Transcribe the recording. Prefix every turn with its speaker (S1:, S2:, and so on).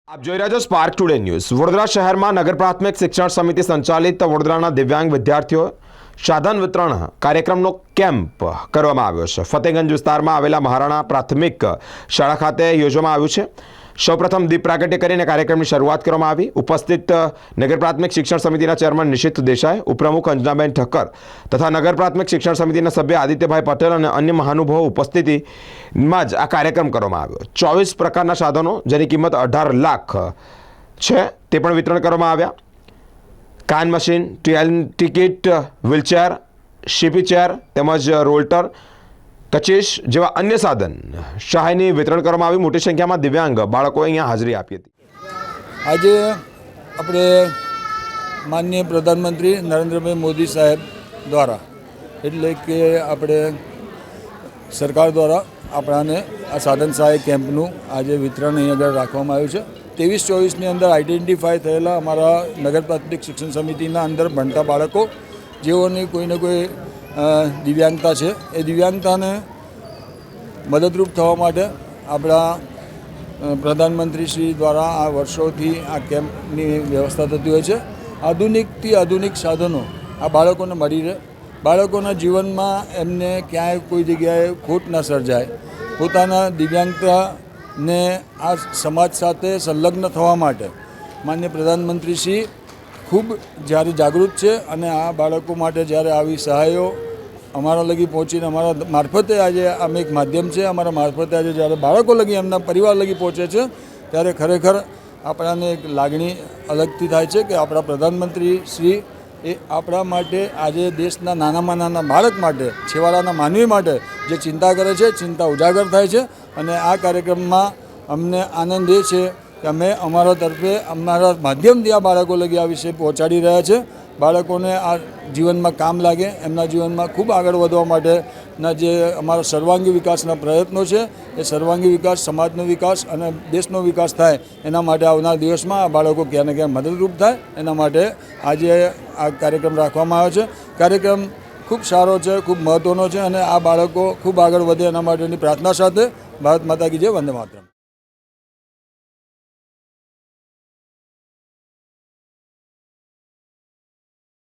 S1: આપ જોઈ રહ્યા છો સ્પાર્ક ટુડે ન્યૂઝ। વડોદરા શહેરમાં નગર પ્રાથમિક શિક્ષણ સમિતિ સંચાલિત વડોદરાના દિવ્યાંગ વિદ્યાર્થીઓ સાધન વિતરણ કાર્યક્રમનો કેમ્પ કરવામાં આવ્યો છે। ફતેગંજ વિસ્તારમાં આવેલા મહારાણા પ્રાથમિક શાળા ખાતે યોજવામાં આવ્યું છે। સૌપ્રથમ દીપ પ્રાગટ્ય કરીને કાર્યક્રમની શરૂઆત કરવામાં આવી। ઉપસ્થિત નગર પ્રાથમિક શિક્ષણ સમિતિના ચેરમેન નિશિત દેસાઈ, ઉપપ્રમુખ અંજનાબેન ઠક્કર તથા નગર પ્રાથમિક શિક્ષણ સમિતિના સભ્ય આદિત્યભાઈ પટેલ અને અન્ય મહાનુભાવો ઉપસ્થિતિમાં જ આ કાર્યક્રમ કરવામાં આવ્યો। 24 પ્રકારના સાધનો જેની કિંમત 18 લાખ છે તે પણ વિતરણ કરવામાં આવ્યા। કાન મશીન, ટિકિટ, વ્હીલચેર, શીપી ચેર તેમજ રોલ્ટર, કચીશ જેવા અન્ય સાધન સહાયની વિતરણ કરવામાં આવી। મોટી સંખ્યામાં દિવ્યાંગ બાળકોએ અહીંયા હાજરી આપી હતી।
S2: આજે આપણે માનનીય પ્રધાનમંત્રી નરેન્દ્રભાઈ મોદી સાહેબ દ્વારા એટલે કે આપણે સરકાર દ્વારા આપણાને આ સાધન સહાય કેમ્પનું આજે વિતરણ અહીં આગળ રાખવામાં આવ્યું છે। 23-24ની અંદર આઈડેન્ટિફાય થયેલા અમારા નગર પ્રાથમિક શિક્ષણ સમિતિના અંદર ભણતા બાળકો જેઓની કોઈને કોઈ દિવ્યાંગતા છે એ દિવ્યાંગતાને મદદરૂપ થવા માટે આપણા પ્રધાનમંત્રી શ્રી દ્વારા આ વર્ષોથી આ કેમ્પની વ્યવસ્થા થતી હોય છે। આધુનિકથી આધુનિક સાધનો આ બાળકોને મળી રહે, બાળકોના જીવનમાં એમને ક્યાંય કોઈ જગ્યાએ ખોટ ન સર્જાય, પોતાના દિવ્યાંગતાને આ સમાજ સાથે સંલગ્ન થવા માટે માનનીય પ્રધાનમંત્રી શ્રી ખૂબ જ્યારે જાગૃત છે અને આ બાળકો માટે જ્યારે આવી સહાયો અમારા લગી પહોંચીને અમારા મારફતે આજે આમ એક માધ્યમ છે, અમારા મારફતે આજે જ્યારે બાળકો લગી એમના પરિવાર લગી પહોંચે છે ત્યારે ખરેખર આપણાને એક લાગણી અલગથી થાય છે કે આપણા પ્રધાનમંત્રી શ્રી એ આપણા માટે આજે દેશના નાનામાં નાના બાળક માટે, છેવાડાના માનવી માટે જે ચિંતા કરે છે, ચિંતા ઉજાગર થાય છે। અને આ કાર્યક્રમમાં અમને આનંદ એ છે કે અમે અમારા તરફે અમારા માધ્યમથી આ બાળકો લગી આ વિષય પહોંચાડી રહ્યા છે। બાળકોને આ જીવનમાં કામ લાગે, એમના જીવનમાં ખૂબ આગળ વધવા માટેના જે અમારા સર્વાંગી વિકાસના પ્રયત્નો છે એ સર્વાંગી વિકાસ, સમાજનો વિકાસ અને દેશનો વિકાસ થાય એના માટે આવનાર દિવસમાં આ બાળકો ક્યાં ને ક્યાં મદદરૂપ થાય એના માટે આજે આ કાર્યક્રમ રાખવામાં આવ્યો છે। કાર્યક્રમ ખૂબ સારો છે, ખૂબ મહત્ત્વનો છે અને આ બાળકો ખૂબ આગળ વધે એના માટેની પ્રાર્થના સાથે ભારત માતા કી જય, વંદે માતરમ।